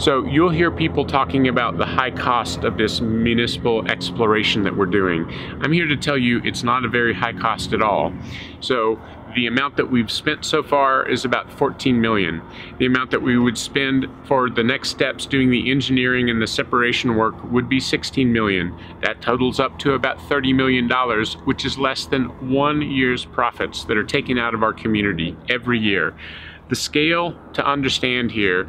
So you'll hear people talking about the high cost of this municipal exploration that we're doing. I'm here to tell you it's not a very high cost at all. So the amount that we've spent so far is about 14 million. The amount that we would spend for the next steps doing the engineering and the separation work would be 16 million. That totals up to about $30 million, which is less than 1 year's profits that are taken out of our community every year. The scale to understand here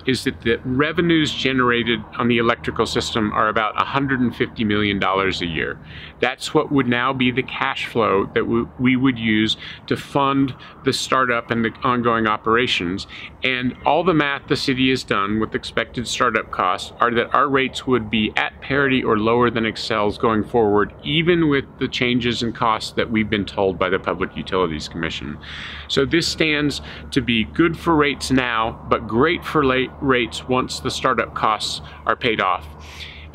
is that the revenues generated on the electrical system are about $150 million a year. That's what would now be the cash flow that we would use to fund the startup and the ongoing operations. And all the math the city has done with expected startup costs are that our rates would be at parity or lower than Excel's going forward, even with the changes in costs that we've been told by the Public Utilities Commission. So this stands to be good for rates now, but great for rates once the startup costs are paid off.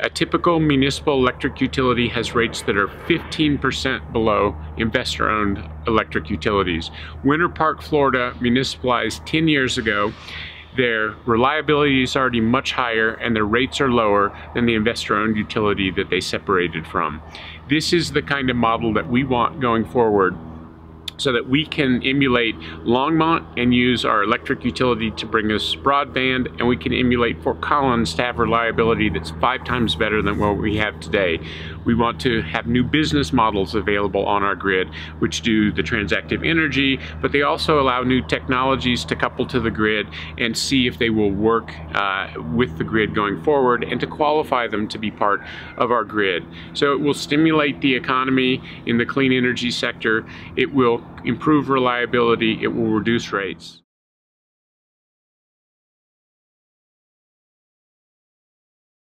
A typical municipal electric utility has rates that are 15% below investor-owned electric utilities. Winter Park, Florida, municipalized 10 years ago. Their reliability is already much higher and their rates are lower than the investor-owned utility that they separated from. This is the kind of model that we want going forward, so that we can emulate Longmont and use our electric utility to bring us broadband, and we can emulate Fort Collins to have reliability that's 5 times better than what we have today. We want to have new business models available on our grid, which do the transactive energy, but they also allow new technologies to couple to the grid and see if they will work with the grid going forward, and to qualify them to be part of our grid. So it will stimulate the economy in the clean energy sector. It will improve reliability, it will reduce rates.